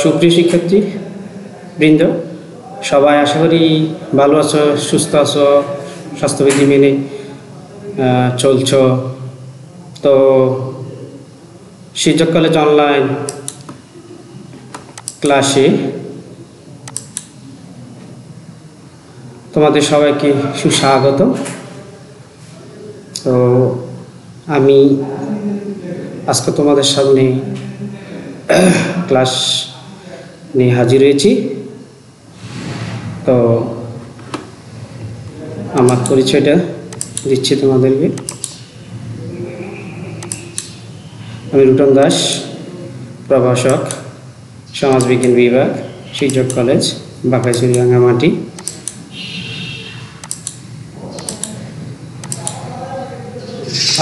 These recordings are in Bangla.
সুপ্রিয় শিক্ষার্থী বৃন্দ, সবাই আশা করি ভালো আছো, সুস্থ আছো, স্বাস্থ্যবিধি মেনে চলছ। তো শিক্ষক কলেজ অনলাইন ক্লাসে তোমাদের সবাইকে সুস্বাগত। তো আমি আজকে তোমাদের সামনে ক্লাস নিয়ে হাজির হয়েছি। তো আমার পরিচয়টা দিচ্ছি তোমাদেরকে। আমি রুটন দাস, প্রভাষক, সমাজবিজ্ঞান বিভাগ, শিক্ষক কলেজ, বাঁকাইছড়ি, রাঙ্গামাটি।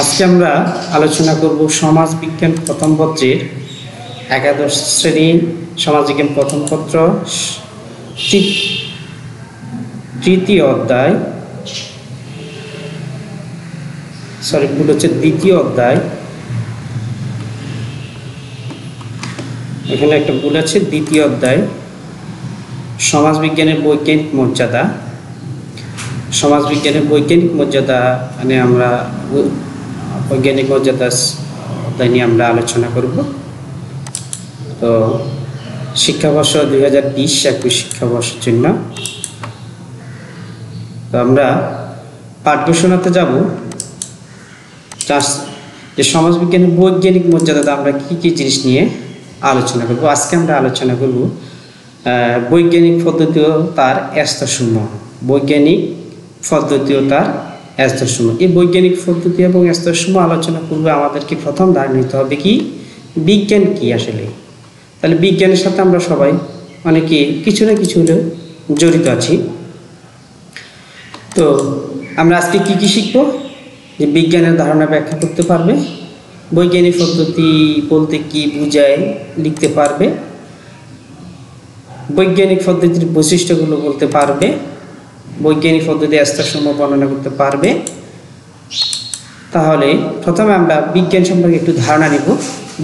আজকে আমরা আলোচনা করব সমাজবিজ্ঞান প্রথম পত্রের একাদশ শ্রেণী সমাজবিজ্ঞান প্রথম পত্র তৃতীয় অধ্যায়, ভুল হচ্ছে দ্বিতীয় অধ্যায়, এখানে একটা ভুল আছে, দ্বিতীয় অধ্যায় সমাজবিজ্ঞানের বৈজ্ঞানিক মর্যাদা। সমাজবিজ্ঞানের বৈজ্ঞানিক মর্যাদা মানে আমরা বৈজ্ঞানিক মর্যাদা অধ্যায় নিয়ে আমরা আলোচনা করব। তো শিক্ষাবর্ষ 2020-21 শিক্ষাবর্ষের জন্য তো আমরা পাঠ ঘোষণাতে যাব যে সমাজবিজ্ঞানের বৈজ্ঞানিক মর্যাদাতে আমরা কি কি জিনিস নিয়ে আলোচনা করব। আজকে আমরা আলোচনা করব বৈজ্ঞানিক পদ্ধতি ও তার স্তরসমূহ। বৈজ্ঞানিক পদ্ধতি ও তার স্তরসমূহ। এই বৈজ্ঞানিক পদ্ধতি এবং স্তরসমূহ আলোচনা করবে আমাদেরকে প্রথম ধারণা নিতে হবে কি বিজ্ঞান কি আসলে। তাহলে বিজ্ঞানের সাথে আমরা সবাই অনেকে কিছু না কিছু হলেও জড়িত আছি। তো আমরা আজকে কি কি শিখব, যে বিজ্ঞানের ধারণা ব্যাখ্যা করতে পারবে, বৈজ্ঞানিক পদ্ধতি বলতে কি বোঝায় লিখতে পারবে, বৈজ্ঞানিক পদ্ধতির বৈশিষ্ট্যগুলো বলতে পারবে, বৈজ্ঞানিক পদ্ধতি স্তরসমূহ বর্ণনা করতে পারবে। তাহলে প্রথমে আমরা বিজ্ঞান সম্পর্কে একটু ধারণা নিব।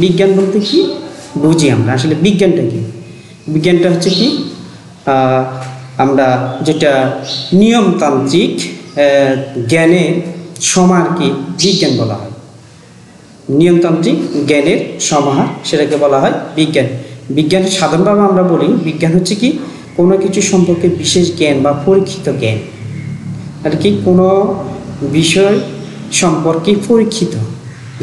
বিজ্ঞান বলতে কি বুঝি আমরা, আসলে বিজ্ঞানটা কি? বিজ্ঞানটা হচ্ছে কি আমরা যেটা নিয়মতান্ত্রিক জ্ঞানের সমাহারকে বিজ্ঞান বলা হয়। নিয়মতান্ত্রিক জ্ঞানের সমাহার সেটাকে বলা হয় বিজ্ঞান। বিজ্ঞান সাধারণভাবে আমরা বলি বিজ্ঞান হচ্ছে কি কোনো কিছু সম্পর্কে বিশেষ জ্ঞান বা পরীক্ষিত জ্ঞান, আর কি কোনো বিষয় সম্পর্কে পরীক্ষিত,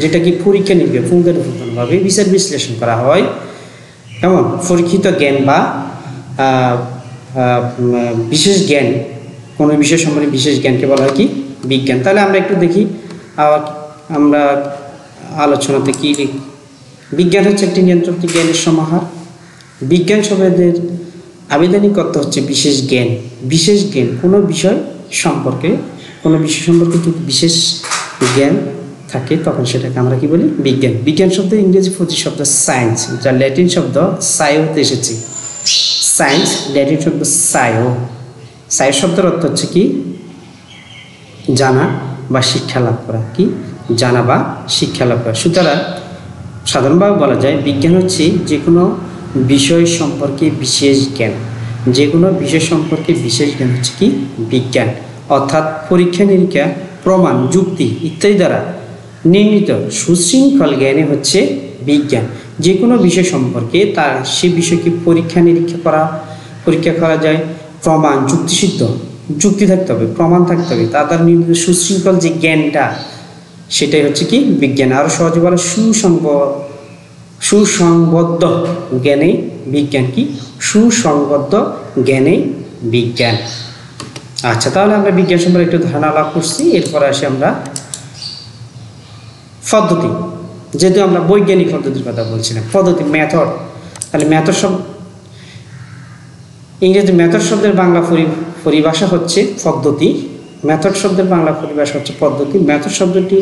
যেটা কি পরীক্ষা নিরীক্ষা পুঙ্খানুপুঙ্খভাবে বিচার বিশ্লেষণ করা হয়, কেমন পরীক্ষিত জ্ঞান বা বিশেষ জ্ঞান, কোনো বিষয় সম্পর্কে বিশেষ জ্ঞানকে বলা হয় কি বিজ্ঞান। তাহলে আমরা একটু দেখি আমরা আলোচনাতে কি বিজ্ঞান হচ্ছে একটি নিয়ন্ত্রণিক জ্ঞানের সমাহার। বিজ্ঞান শব্দের আবেদনিক অর্থ হচ্ছে বিশেষ জ্ঞান। বিশেষ জ্ঞান কোনো বিষয় সম্পর্কে যদি বিশেষ জ্ঞান থাকে তখন সেটাকে আমরা কি বলি বিজ্ঞান। বিজ্ঞান শব্দের ইংরেজি প্রতিশব্দ সায়েন্স, যা ল্যাটিন শব্দ সায়োতে এসেছে। সায়েন্স ল্যাটিন শব্দ সায়ো। সায়ো শব্দের অর্থ হচ্ছে কি জানা বা শিক্ষা লাভ করা, কি জানা বা শিক্ষা লাভ করা। সুতরাং সাধারণভাবে বলা যায় বিজ্ঞান হচ্ছে যে কোনো বিষয় সম্পর্কে বিশেষ জ্ঞান। যে কোনো বিষয় সম্পর্কে বিশেষ জ্ঞান হচ্ছে কি বিজ্ঞান, অর্থাৎ পরীক্ষা নিরীক্ষা, প্রমাণ, যুক্তি ইত্যাদি দ্বারা নির্মিত সুশৃঙ্খল জ্ঞানে হচ্ছে বিজ্ঞান। যে কোনো বিষয় সম্পর্কে তার সে বিষয়কে পরীক্ষা করা যায়, প্রমাণ, যুক্তিসিদ্ধ, যুক্তি থাকতে হবে, প্রমাণ থাকতে হবে, তার দ্বারা নির্মিত সুশৃঙ্খল যে জ্ঞানটা সেটাই হচ্ছে কি বিজ্ঞান। আরও সহজে বলা সুসংবদ্ধ জ্ঞানে বিজ্ঞান, কি সুসংবদ্ধ জ্ঞানে বিজ্ঞান। আচ্ছা, তাহলে আমরা বিজ্ঞান সম্পর্কে একটু ধারণা লাভ করছি। এরপরে আসি আমরা পদ্ধতি, যেহেতু আমরা বৈজ্ঞানিক পদ্ধতির কথা বলছিলাম, পদ্ধতি মেথড। তাহলে মেথড শব্দ ইংরেজি মেথড শব্দের বাংলা পরিভাষা হচ্ছে পদ্ধতি। মেথড শব্দের বাংলা পরিভাষা হচ্ছে পদ্ধতি। মেথড শব্দটি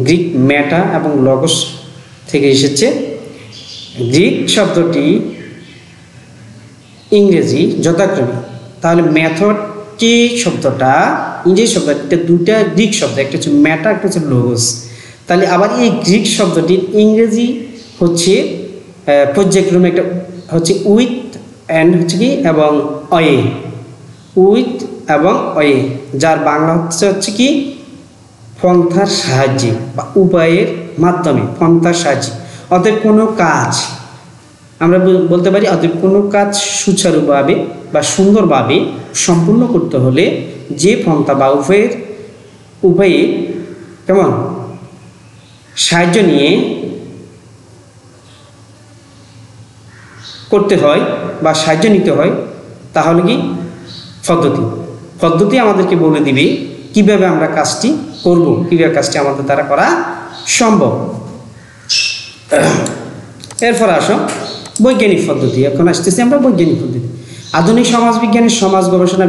গ্রিক ম্যাটা এবং লগস থেকে এসেছে। গ্রিক শব্দটি ইংরেজি যথাক্রমে। তাহলে মেথড যে শব্দটা ইংরেজি শব্দটা দুটা গ্রিক শব্দ, একটা হচ্ছে ম্যাটা, একটা হচ্ছে লগস। তাহলে আবার এই গ্রিক শব্দটির ইংরেজি হচ্ছে পর্যায়ক্রমে একটা হচ্ছে উইথ অ্যান্ড হচ্ছে কি এবং অয়ে, উইথ এবং অয়ে, যার বাংলা হচ্ছে কি পন্থার সাহায্যে বা উপায়ের মাধ্যমে, পন্থার সাহায্যে। অতএব কোনো কাজ আমরা বলতে পারি, অতএব কোনো কাজ সুচারুভাবে বা সুন্দরভাবে সম্পূর্ণ করতে হলে যে পন্থা বা উপায়ে কেমন সাহায্য নিয়ে করতে হয় বা সাহায্য নিতে হয়, তাহলে কি পদ্ধতি আমাদেরকে বলে দিবে কিভাবে আমরা কাজটি করব, কিভাবে কাজটি আমাদের দ্বারা করা সম্ভব। এরপর আসো বৈজ্ঞানিক পদ্ধতি। এখন আসতেছি আমরা বৈজ্ঞানিক পদ্ধতি। আধুনিক সমাজবিজ্ঞানের সমাজ গবেষণা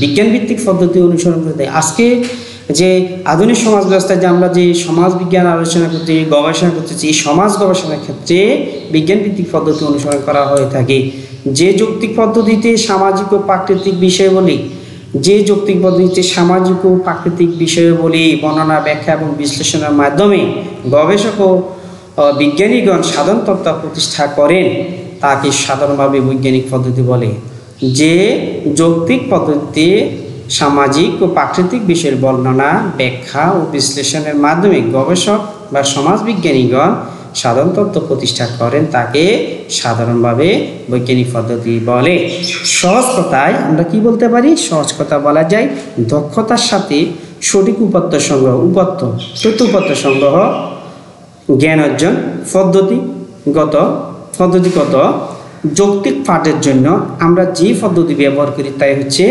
বিজ্ঞান ভিত্তিক পদ্ধতি অনুসরণ করে দেয়। আজকে যে আধুনিক সমাজ ব্যবস্থায় যে আমরা যে সমাজ বিজ্ঞান আলোচনা করতে গবেষণা করতেছি, এই সমাজ গবেষণার ক্ষেত্রে বিজ্ঞান ভিত্তিক পদ্ধতি অনুসরণ করা হয়ে থাকে। যে যৌক্তিক পদ্ধতিতে সামাজিক ও প্রাকৃতিক বিষয়াবলী, যে যৌক্তিক পদ্ধতিতে সামাজিক ও প্রাকৃতিক বিষয়াবলী বর্ণনা, ব্যাখ্যা এবং বিশ্লেষণের মাধ্যমে গবেষক ও বিজ্ঞানীগণ সাধারণ তত্ত্ব প্রতিষ্ঠা করেন, তাকে সাধারণভাবে বৈজ্ঞানিক পদ্ধতি বলে। যে যৌক্তিক পদ্ধতিতে সামাজিক ও প্রাকৃতিক বিষয়ের বর্ণনা, ব্যাখ্যা ও বিশ্লেষণের মাধ্যমে গবেষক বা সমাজবিজ্ঞানীগণ সাধারণ তত্ত্ব প্রতিষ্ঠা করেন, তাকে সাধারণভাবে বৈজ্ঞানিক পদ্ধতি বলে। সহজ কথায় আমরা কি বলতে পারি? সহজ কথা বলা যায় দক্ষতার সাথে সঠিক উপাত্ত সংগ্রহ, তথ্য উপাত্ত সংগ্রহ, জ্ঞান অর্জন, পদ্ধতিগত যৌক্তিক পাঠের জন্য আমরা যে পদ্ধতি ব্যবহার করি তাই হচ্ছে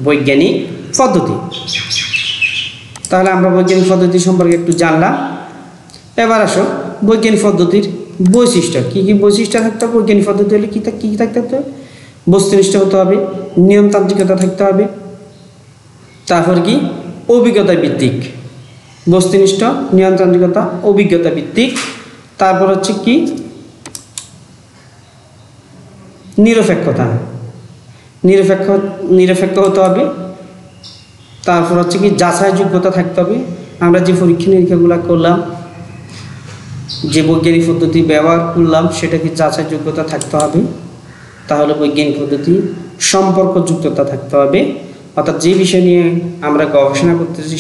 বৈজ্ঞানিক পদ্ধতি। তাহলে আমরা বৈজ্ঞানিক পদ্ধতি সম্পর্কে একটু জানলাম। এবার আসো বৈজ্ঞানিক পদ্ধতির বৈশিষ্ট্য। কি কি বৈশিষ্ট্য থাকতে হবে? বৈজ্ঞানিক পদ্ধতি হলে কি থাকতে হবে? বস্তুনিষ্ঠ হতে হবে, নিয়মতান্ত্রিকতা থাকতে হবে, তারপর কি অভিজ্ঞতা ভিত্তিক, বস্তুনিষ্ঠ, নিয়মতান্ত্রিকতা, অভিজ্ঞতা ভিত্তিক, তারপর হচ্ছে কি নিরপেক্ষ হতে হবে, তারপর হচ্ছে কি যাচাই যোগ্যতা থাকতে হবে। আমরা যে পরীক্ষা নিরীক্ষাগুলো করলাম, যে বৈজ্ঞানিক পদ্ধতি ব্যবহার করলাম, সেটা কি যাচাই যোগ্যতা থাকতে হবে। তাহলে বৈজ্ঞানিক পদ্ধতি সম্পর্কযুক্ততা থাকতে হবে, অর্থাৎ যে বিষয় নিয়ে আমরা গবেষণা করতেছি,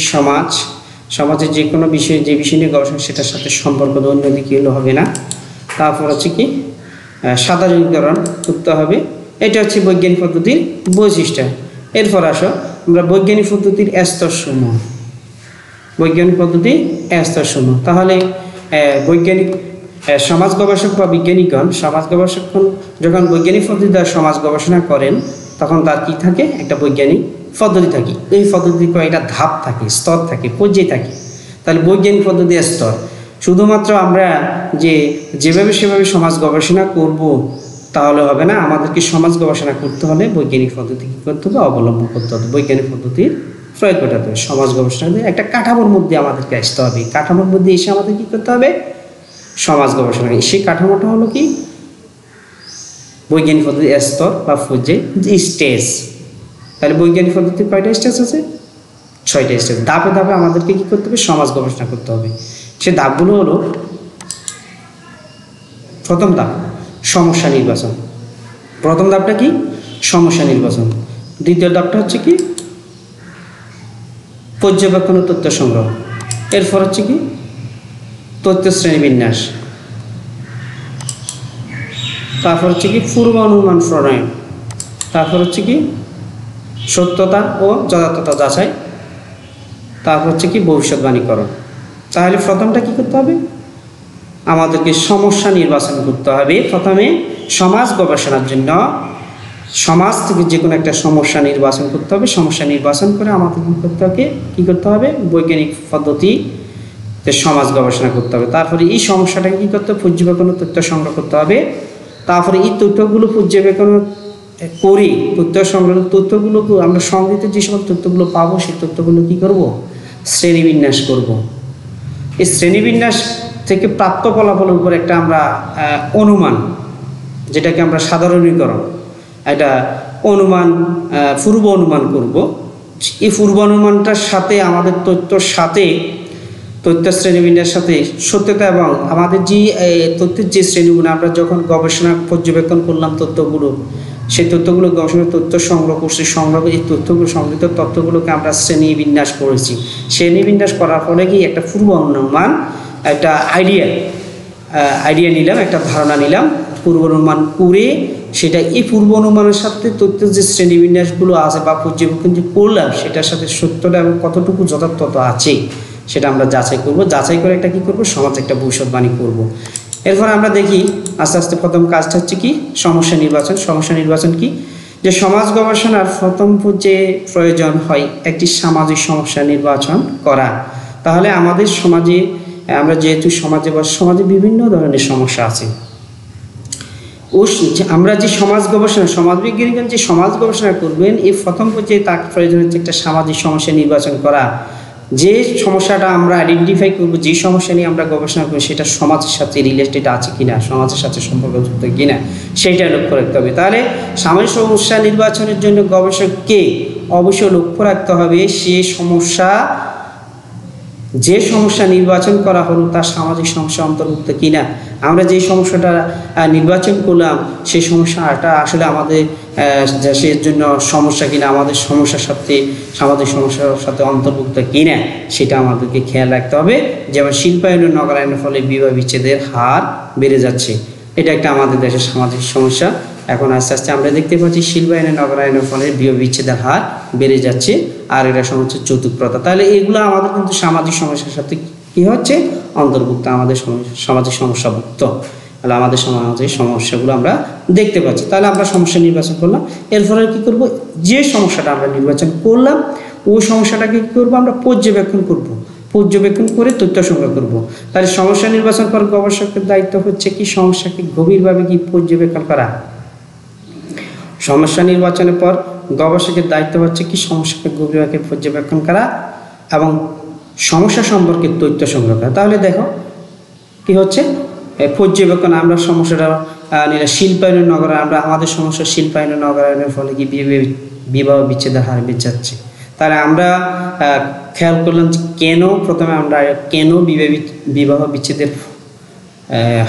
সমাজের যে কোনো বিষয়ে যে বিষয় নিয়ে গবেষণা, সেটার সাথে সম্পর্ক অন্যদিকে এলো হবে না। তারপর হচ্ছে কি সাধারণীকরণ করতে হবে। এটা হচ্ছে বৈজ্ঞানিক পদ্ধতির বৈশিষ্ট্য। এরপর আসো আমরা বৈজ্ঞানিক পদ্ধতির স্তরসমূহ। তাহলে বৈজ্ঞানিক সমাজ গবেষক বা বিজ্ঞানীগণ, যখন বৈজ্ঞানিক পদ্ধতি দ্বারা সমাজ গবেষণা করেন, তখন তার কি থাকে? একটা বৈজ্ঞানিক পদ্ধতি থাকে। এই পদ্ধতির কয়েকটা ধাপ থাকে, স্তর থাকে, পর্যায় থাকে। তাহলে বৈজ্ঞানিক পদ্ধতি স্তর। শুধুমাত্র আমরা যেভাবে সেভাবে সমাজ গবেষণা করব তাহলে হবে না। আমাদেরকে সমাজ গবেষণা করতে হলে বৈজ্ঞানিক পদ্ধতি কী করতে হবে? অবলম্বন করতে হবে, বৈজ্ঞানিক পদ্ধতির প্রয়োগ করতে হবে। সমাজ গবেষণা একটা কাঠামোর মধ্যে আমাদেরকে আসতে হবে। কাঠামোর মধ্যে এসে আমাদের কী করতে হবে? সমাজ গবেষণা। সেই কাঠামোটা হলো কি বৈজ্ঞানিক পদ্ধতির স্তর বা পর্যায়, স্টেজ। তাহলে বৈজ্ঞানিক পদ্ধতির কয়টা স্টেজ আছে? 6টা স্টেজ। ধাপে ধাপে আমাদেরকে কী করতে হবে? সমাজ গবেষণা করতে হবে। সে ধাপগুলো হলো: প্রথম ধাপ সমস্যা নির্বাচন। প্রথম ধাপটা কি? সমস্যা নির্বাচন। দ্বিতীয় ধাপটা হচ্ছে কি পর্যবেক্ষণ ও তথ্য সংগ্রহ। এরপর হচ্ছে কি তথ্য শ্রেণীবিন্যাস। তারপর হচ্ছে কি পূর্ব অনুমান প্রণয়ন। তারপর হচ্ছে কি সত্যতা ও যথার্থতা যাচাই। তারপর হচ্ছে কি ভবিষ্যৎবাণীকরণ। তাহলে প্রথমটা কি করতে হবে? আমাদেরকে সমস্যা নির্বাচন করতে হবে। প্রথমে সমাজ গবেষণার জন্য সমাজ থেকে যে কোনো একটা সমস্যা নির্বাচন করতে হবে। সমস্যা নির্বাচন করে আমাদের কী করতে হবে? বৈজ্ঞানিক পদ্ধতিতে সমাজ গবেষণা করতে হবে। তারপরে এই সমস্যাটাকে কী করতে হবে? পর্যবেক্ষণ তথ্য সংগ্রহ করতে হবে। তারপরে এই তথ্যগুলো পর্যবেক্ষণ করে তথ্য সংগ্রহ তথ্যগুলো আমরা সংগৃহীত যে সকল তথ্যগুলো পাবো, সেই তথ্যগুলো কী করব? শ্রেণীবিন্যাস করব। এই শ্রেণীবিন্যাস থেকে প্রাপ্ত ফলাফলের উপর একটা আমরা অনুমান, যেটাকে আমরা সাধারণীকরণ, এটা পূর্ব অনুমান করব। এই পূর্ব অনুমানটার সাথে আমাদের তথ্যর সাথে তথ্য শ্রেণীবিন্যাসের সাথে সত্যতা এবং আমাদের যে তথ্যের যে শ্রেণীগুলো আমরা যখন গবেষণা পর্যবেক্ষণ করলাম তথ্যগুলো, সেই তথ্যগুলো গবেষণার তথ্য সংগ্রহ করছি, এই তথ্যগুলো সংগৃহীত তথ্যগুলোকে আমরা শ্রেণীবিন্যাস করেছি। শ্রেণীবিন্যাস করার ফলে কি একটা পূর্ব অনুমান, একটা আইডিয়া নিলাম, একটা ধারণা নিলাম, পূর্ব অনুমান করে সেটা এই পূর্ব অনুমানের সাথে তথ্যের যে শ্রেণীবিন্যাসগুলো আছে বা পর্যবেক্ষণ যে করলাম সেটার সাথে সত্যটা এবং কতটুকু যথার্থতা আছে সেটা আমরা যাচাই করব। যাচাই করে একটা কী করবো, সমাজ একটা ভবিষ্যৎবাণী করব। এরপর আমরা দেখি আস্তে আস্তে প্রথম কাজটা হচ্ছে কি, সমস্যা নির্বাচন। সমস্যা নির্বাচন কি, যে সমাজ গবেষণার প্রথম পর্যায়ে প্রয়োজন হয় একটি সামাজিক সমস্যা নির্বাচন করা। তাহলে আমাদের সমাজে আমরা যেহেতু সমাজে বিভিন্ন ধরনের সমস্যা আছে, আমরা যে সমাজ গবেষণা, সমাজবিজ্ঞানীগণ যে সমাজ গবেষণা করবেন এই প্রথম পর্যায়ে তার প্রয়োজন হচ্ছে একটা সামাজিক সমস্যা নির্বাচন করা। যে সমস্যাটা আমরা আইডেন্টিফাই করব, যে সমস্যা নিয়ে আমরা গবেষণা করব সেটা সমাজের সাথে রিলেটেড আছে কিনা, সমাজের সাথে সম্পর্কযুক্ত কিনা সেটা লক্ষ্য রাখতে হবে। তাহলে সামাজিক সমস্যা নির্বাচনের জন্য গবেষককে অবশ্যই লক্ষ্য রাখতে হবে যে সমস্যা নির্বাচন করা হলো তার সামাজিক সমস্যা অন্তর্ভুক্ত কিনা। আমরা যে সমস্যাটা নির্বাচন করলাম সেই সমস্যাটা আসলে আমাদের দেশের জন্য সমস্যা কিনা, আমাদের সমস্যার সাথে সামাজিক সমস্যার সাথে অন্তর্ভুক্ত কিনা সেটা আমাদেরকে খেয়াল রাখতে হবে। যেমন শিল্পায়ন ও নগরায়নের ফলে বিবাহ বিচ্ছেদের হার বেড়ে যাচ্ছে, এটা একটা আমাদের দেশের সামাজিক সমস্যা। এখন আস্তে আস্তে আমরা দেখতে পাচ্ছি শিল্পায়নের নগরায়নের ফলে বিবাহ বিচ্ছেদের হার বেড়ে যাচ্ছে, আর এটা সমস্যা যৌতুক প্রথা। তাহলে এগুলো আমাদের কিন্তু সামাজিক সমস্যার সাথে কি হচ্ছে, অন্তর্ভুক্ত, আমাদের সামাজিক সমস্যাভুক্ত। তাহলে আমাদের সামাজিক সমস্যাগুলো আমরা দেখতে পাচ্ছি। তাহলে আমরা সমস্যা নির্বাচন করলাম, এরপরে কি করব, যে সমস্যাটা আমরা নির্বাচন করলাম ওই সমস্যাটাকে কি করবো, আমরা পর্যবেক্ষণ করব। পর্যবেক্ষণ করে তথ্য সংগ্রহ করব। তাহলে সমস্যা নির্বাচন করার গবেষকের দায়িত্ব হচ্ছে কি, সমস্যাকে গভীরভাবে কি পর্যবেক্ষণ করা। সমস্যা নির্বাচনের পর গবেষকের দায়িত্ব হচ্ছে কি, সমস্যাকে গভীরভাবে পর্যবেক্ষণ করা এবং সমস্যা সম্পর্কে তথ্য সংগ্রহ করা। তাহলে দেখো কি হচ্ছে, পর্যবেক্ষণ, আমরা সমস্যাটা শিল্পায়ন নগর, আমরা আমাদের সমস্যা শিল্পায়ন নগরায়নের ফলে কি বিবাহ বিচ্ছেদের হার বেড়ে যাচ্ছে। তাহলে আমরা খেয়াল করলাম যে প্রথমে আমরা কেন বিবাহ বিচ্ছেদের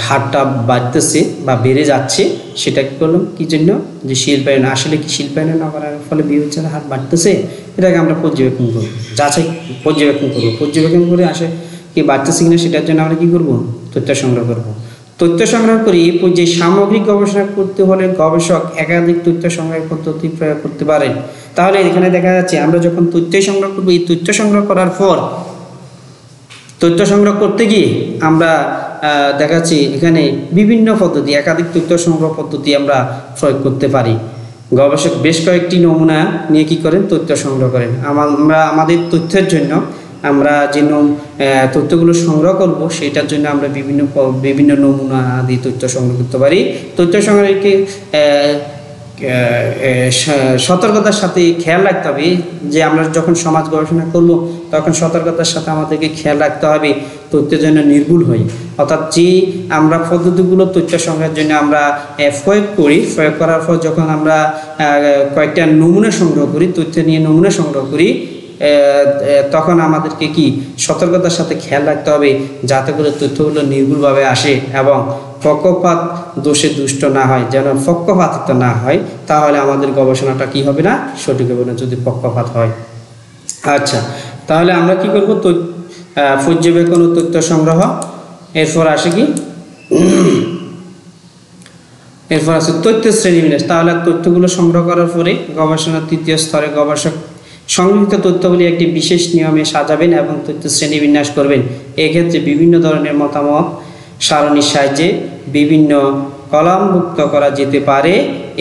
হারটা বাড়তেছে বা বেড়ে যাচ্ছে, সেটা কি করলাম, কি জন্য, যে শিল্পায়ন, আসলে কি শিল্পায়ন নগরায়নের ফলে বিবাহ বিচ্ছেদের হার বাড়তেছে, এটাকে আমরা পর্যবেক্ষণ করবো, পর্যবেক্ষণ করে আসে কি বাড়তেছে কিনা সেটার জন্য আমরা কি করব, তথ্য সংগ্রহ করব। তথ্য সংগ্রহ করে এই পর্যায়ে সামগ্রিক গবেষণা করতে হলে গবেষক একাধিক তথ্য সংগ্রহ পদ্ধতি প্রয়োগ করতে পারেন। তাহলে এখানে দেখা যাচ্ছে আমরা যখন তথ্য সংগ্রহ করবো, এই তথ্য সংগ্রহ করার পর তথ্য সংগ্রহ করতে গিয়ে আমরা দেখাচ্ছি এখানে বিভিন্ন পদ্ধতি, একাধিক তথ্য সংগ্রহ পদ্ধতি আমরা প্রয়োগ করতে পারি। গবেষক বেশ কয়েকটি নমুনা নিয়ে কি করেন, তথ্য সংগ্রহ করেন। আমরা আমাদের তথ্যের জন্য আমরা যে তথ্যগুলো সংগ্রহ করব সেটার জন্য আমরা বিভিন্ন নমুনা দিয়ে তথ্য সংগ্রহ করতে পারি। তথ্য সংগ্রহকে সতর্কতার সাথে খেয়াল রাখতে হবে যে আমরা যখন সমাজ গবেষণা করব তখন সতর্কতার সাথে আমাদেরকে খেয়াল রাখতে হবে তথ্যের জন্য নির্ভুল হয়। অর্থাৎ যে আমরা পদ্ধতিগুলো তথ্য সংগ্রহের জন্য আমরা প্রয়োগ করার পর যখন আমরা কয়েকটা নমুনা সংগ্রহ করি, তথ্য নিয়ে নমুনা সংগ্রহ করি, তখন আমাদেরকে কি সতর্কতার সাথে খেয়াল রাখতে হবে যাতে করে তথ্যগুলো নির্ভুলভাবে আসে এবং পক্ষপাত দোষে দুষ্ট না হয়, যেন পক্ষপাতিত না হয়, তাহলে আমাদের গবেষণাটা কি হবে না, সঠিক হবে না যদি পক্ষপাত হয়। আচ্ছা, তাহলে আমরা কি করব, পর্যবেক্ষণ ও তথ্য সংগ্রহ। এরপর আসে কি, এরপর আছে তথ্য শ্রেণীবিন্যাস। তাহলে তথ্যগুলো সংগ্রহ করার পরে গবেষণার তৃতীয় স্তরে গবেষক সংগৃহীত তথ্যগুলি একটি বিশেষ নিয়মে সাজাবেন এবং তথ্য শ্রেণীবিন্যাস করবেন। এক্ষেত্রে বিভিন্ন ধরনের মতামত সারণীর সাহায্যে বিভিন্ন কলামভুক্ত করা যেতে পারে।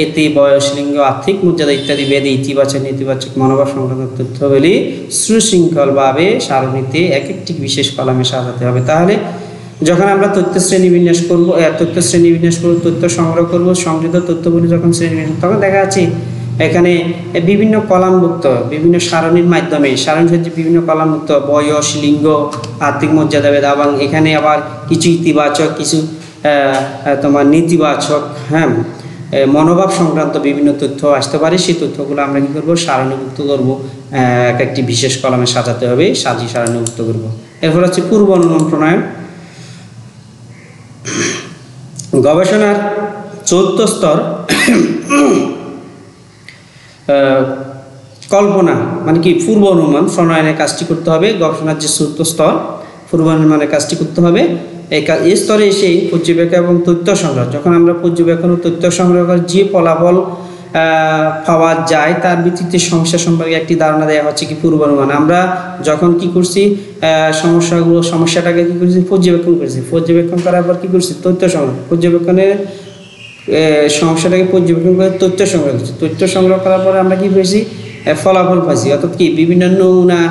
এতে বয়স, লিঙ্গ, আর্থিক মর্যাদা ইত্যাদি ভেদে ইতিবাচক নেতিবাচক মনোভাব সংক্রান্ত তথ্যগুলি সুশৃঙ্খলভাবে সারণীতে এক একটি বিশেষ কলামে সাজাতে হবে। তাহলে যখন আমরা তথ্য শ্রেণীবিন্যাস করব, তথ্য সংগ্রহ করব, সংগৃহীত তথ্যগুলি যখন শ্রেণীবিন্যাস, তখন দেখা যাচ্ছে এখানে বিভিন্ন কলামভুক্ত, বিভিন্ন সারণীর মাধ্যমে, সারণীর হচ্ছে বিভিন্ন কলামভুক্ত বয়স, লিঙ্গ, আর্থিক মর্যাদা ভেদ, এবং এখানে আবার কিছু ইতিবাচক, কিছু তোমার নেতিবাচক, হ্যাঁ, মনোভাব সংক্রান্ত বিভিন্ন তথ্য আসতে পারে। সেই তথ্যগুলো আমরা কী করবো, সারণীভুক্ত করবো, এক একটি বিশেষ কলামে সাজাতে হবে, সাজিয়ে সারণীভুক্ত করবো। এরপর হচ্ছে পূর্ব অনুমান প্রণয়ন। গবেষণার চতুর্থ স্তর কল্পনা মানে কি পূর্ব অনুমান প্রণয়নের কাজটি করতে হবে। গবেষণার যে চতুর্থ স্তর পূর্ব অনুমানের কাজটি করতে হবে। এই স্তরে এসে পর্যবেক্ষণ এবং তথ্য সংগ্রহ, যখন আমরা পর্যবেক্ষণ ও তথ্য সংগ্রহ করে যে ফলাফল পাওয়া যায় তার ভিত্তিতে সমস্যা সম্পর্কে একটি ধারণা দেওয়া হচ্ছে কি পূর্বানুমান। আমরা যখন কি করছি সমস্যাটাকে কি করছি পর্যবেক্ষণ করছি, পর্যবেক্ষণ করার পর কি করছি তথ্য সংগ্রহ, পর্যবেক্ষণের সমস্যাটাকে পর্যবেক্ষণ করে তথ্য সংগ্রহ করছি। তথ্য সংগ্রহ করার পরে আমরা কি পেয়েছি ফলাফল পাইছি, অর্থাৎ কি বিভিন্ন নমুনা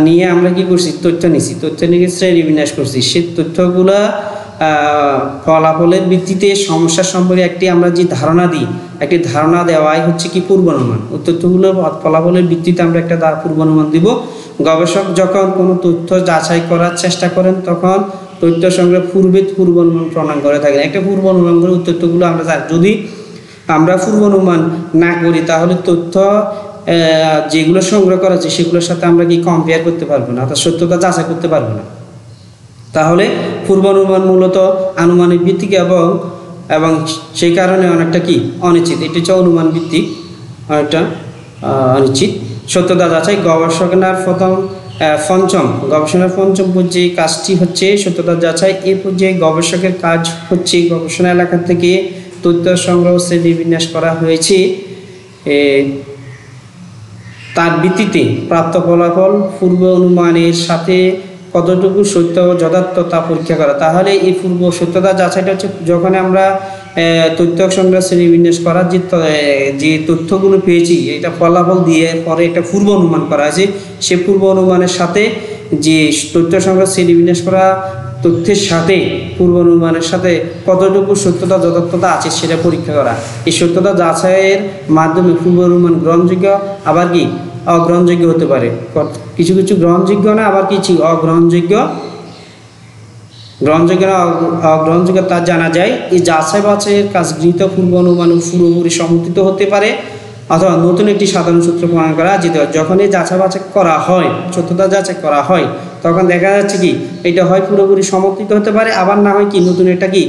নিয়ে আমরা কি করছি তথ্য নিছি, তথ্য নিয়ে শ্রেণী বিন্যাস করছি। সেই তথ্যগুলা ফলাফলের ভিত্তিতে সমস্যা সম্পর্কে একটি আমরা যে ধারণা দিই, একটি ধারণা দেওয়াই হচ্ছে কি পূর্বানুমান। ওই তথ্যগুলোর ফলাফলের ভিত্তিতে আমরা একটা পূর্বানুমান দিব। গবেষক যখন কোনো তথ্য যাচাই করার চেষ্টা করেন তখন তথ্য সংগ্রহ পূর্বে পূর্বানুমান প্রণয়ন করে থাকেন। একটা পূর্বানুমান করে তথ্যগুলো আমরা যদি আমরা পূর্বানুমান না করি তাহলে তথ্য যেগুলো সংগ্রহ করা আছে সেগুলোর সাথে আমরা কি কম্পেয়ার করতে পারবো না, অর্থাৎ সত্যতা যাচাই করতে পারবো না। তাহলে পূর্বানুমান মূলত আনুমানিক ভিত্তিক এবং সেই কারণে অনেকটা কি অনিশ্চিত। এটি হচ্ছে অনুমান ভিত্তিক, অনেকটা অনিশ্চিত। সত্যতা যাচাই গবেষণার গবেষণার পঞ্চম পর্যায়ে কাজটি হচ্ছে সত্যতা যাচাই। এই পর্যায়ে গবেষকের কাজ হচ্ছে গবেষণা এলাকা থেকে তথ্য সংগ্রহ শ্রেণী বিন্যাস করা হয়েছে, তার ভিত্তিতে প্রাপ্ত ফলাফল পূর্ব অনুমানের সাথে কতটুকু সত্য ও যথার্থ তা পরীক্ষা করা। তাহলে এই পূর্ব সত্যতা যাচাইটা হচ্ছে যখন আমরা তথ্য সংগ্রহ শ্রেণী বিন্যাস করার যে তথ্যগুলো পেয়েছি এটা ফলাফল দিয়ে পরে একটা পূর্ব অনুমান করা হয়েছে, সে পূর্ব অনুমানের সাথে যে তথ্য সংগ্রহ শ্রেণী বিন্যাস করা তথ্যের সাথে পূর্ব অনুমানের সাথে কতটুকু সত্যতা যথার্থতা আছে সেটা পরীক্ষা করা। এই সত্যতা যাচাইয়ের মাধ্যমে পূর্ব অনুমান গ্রহণযোগ্য আবার কি অগ্রহণযোগ্য হতে পারে। কিছু কিছু গ্রহণযোগ্য না, আবার কিছু অগ্রহণযোগ্য অগ্রহণযোগ্য তা জানা যায়। এই যাচাই বাছাইয়ের কাজ গৃহীত পূর্ব অনুমান পুরোপুরি সমর্থিত হতে পারে অথবা নতুন একটি সাধারণ সূত্র প্রমাণ করা যেতে হয়। যখন এই যাচাই বাছাই করা হয়, সত্যতা যাচাই করা হয়, তখন দেখা যাচ্ছে কি এটা হয় পুরোপুরি সমর্থিত হতে পারে, আবার না হয় কি নতুন একটা কি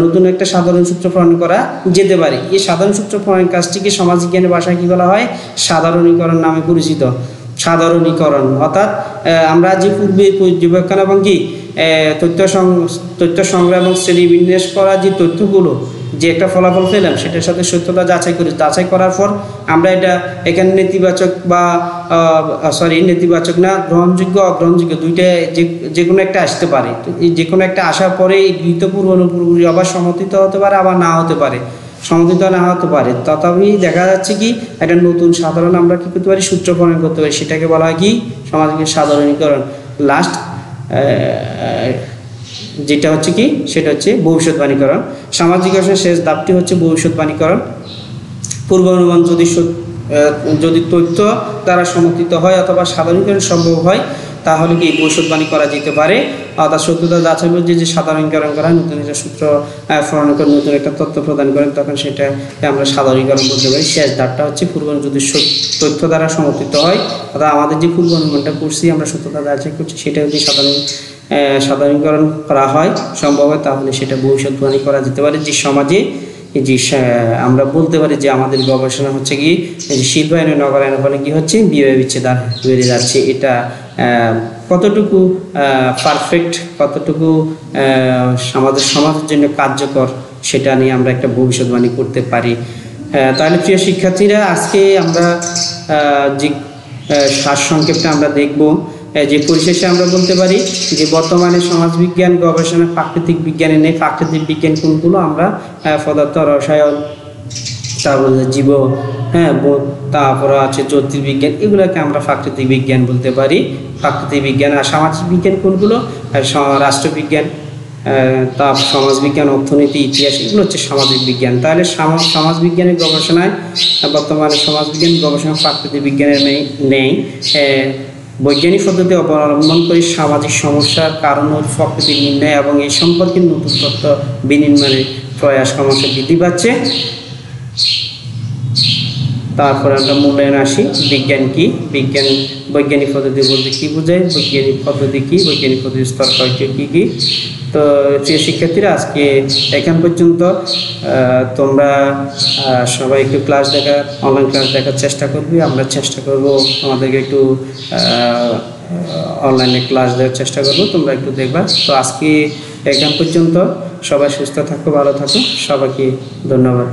নতুন একটা সাধারণ সূত্র প্রমাণ করা যেতে পারে। এই সাধারণ সূত্র প্রমাণ কাজটিকে সমাজবিজ্ঞানের ভাষায় কি বলা হয় সাধারণীকরণ নামে পরিচিত। সাধারণীকরণ অর্থাৎ আমরা যে পূর্বে পর্যবেক্ষণ এবং কি তথ্য সংগ্রহ এবং শ্রেণী বিন্যাস করা যে তথ্যগুলো যে একটা ফলাফল পেলাম সেটার সাথে সত্যতা যাচাই করি, যাচাই করার পর আমরা এখানে নেতিবাচক বা নেতিবাচক না গ্রহণযোগ্য অগ্রহণযোগ্য দুইটা যে কোনো একটা আসতে পারে। তো এই যে কোনো একটা আসার পরে এই গৃহীত পুরোপুরি আবার সমর্থিত হতে পারে, আবার না হতে পারে, সমর্থিত না হতে পারে। তথাপি দেখা যাচ্ছে কি একটা নতুন সাধারণ আমরা কি করতে পারি সূত্র প্রণয়ন করতে পারি, সেটাকে বলা হয় কি সামাজিক সাধারণীকরণ। লাস্ট যেটা হচ্ছে কি সেটা হচ্ছে ভবিষ্যৎবাণীকরণ। সামাজিক শেষ ধাপটি হচ্ছে ভবিষ্যৎবাণীকরণ। পূর্ব অনুমান যদি তথ্য দ্বারা সমর্থিত হয় অথবা সাধারণীকরণ সম্ভব হয় তাহলে কি ভবিষ্যৎবাণী করা যেতে পারে। অর্থাৎ সত্যতা যাচাই যে সাধারণীকরণ করা, নতুন একটা সূত্র প্রণয়ন করে নতুন একটা তথ্য প্রদান করেন তখন সেটাকে আমরা সাধারণীকরণ বলতে পারি। শেষ ধাপটা হচ্ছে পূর্ব যদি তথ্য দ্বারা সমর্থিত হয় অর্থাৎ আমাদের যে পূর্ব অনুমানটা করছি আমরা সত্যতা যাচাই করছি সেটা যদি সাধারণীকরণ করা হয় সম্ভব হয় তাহলে সেটা ভবিষ্যৎবাণী করা যেতে পারে। যে সমাজে যে আমরা বলতে পারি যে আমাদের গবেষণা হচ্ছে কি শিল্পায়ন নগরায়নের ফলে কি হচ্ছে বিবাহ বিচ্ছেদ বেড়ে যাচ্ছে, এটা কতটুকু পারফেক্ট, কতটুকু আমাদের সমাজের জন্য কার্যকর সেটা নিয়ে আমরা একটা ভবিষ্যৎবাণী করতে পারি। তাহলে প্রিয় শিক্ষার্থীরা আজকে আমরা যে সারসংক্ষেপটা আমরা দেখব, যে পরিশেষে আমরা বলতে পারি যে বর্তমানে সমাজবিজ্ঞান গবেষণা প্রাকৃতিক বিজ্ঞানে নেই। প্রাকৃতিক বিজ্ঞান কোনগুলো আমরা পদার্থ রসায়ন, তারপরে জীব তারপরে আছে জ্যোতির্বিজ্ঞান, এগুলোকে আমরা প্রাকৃতিক বিজ্ঞান বলতে পারি। প্রাকৃতিক বিজ্ঞান আর সামাজিক বিজ্ঞান কোনগুলো রাষ্ট্রবিজ্ঞান, তার সমাজবিজ্ঞান, অর্থনীতি, ইতিহাস, এগুলো হচ্ছে সামাজিক বিজ্ঞান। তাহলে সমাজবিজ্ঞানের গবেষণায় বর্তমানে সমাজবিজ্ঞান গবেষণা প্রাকৃতিক বিজ্ঞানের নেই। বৈজ্ঞানিক পদ্ধতি অবলম্বন করে সামাজিক সমস্যার কারণ ও প্রকৃতি নির্ণয় এবং এই সম্পর্কে নতুন তথ্য বিনিময়ের প্রয়াস ক্রমশ বৃদ্ধি পাচ্ছে। তারপরে আমরা মূল্যায়নে আসি। বিজ্ঞান কি, বৈজ্ঞানিক পদ্ধতি বলতে কী বোঝায়, বৈজ্ঞানিক পদ্ধতি কী, বৈজ্ঞানিক পদ্ধতির স্তর কয়টি কী কী। তো প্রিয় শিক্ষার্থীরা, আজকে এখান পর্যন্ত। তোমরা সবাই একটু অনলাইন ক্লাস দেখার চেষ্টা করবে। আমরা চেষ্টা করব আমাদেরকে একটু অনলাইনে ক্লাস দেওয়ার চেষ্টা করব, তোমরা একটু দেখবা। তো আজকে এখান পর্যন্ত। সবাই সুস্থ থাকো, ভালো থাকো, সবাইকে ধন্যবাদ।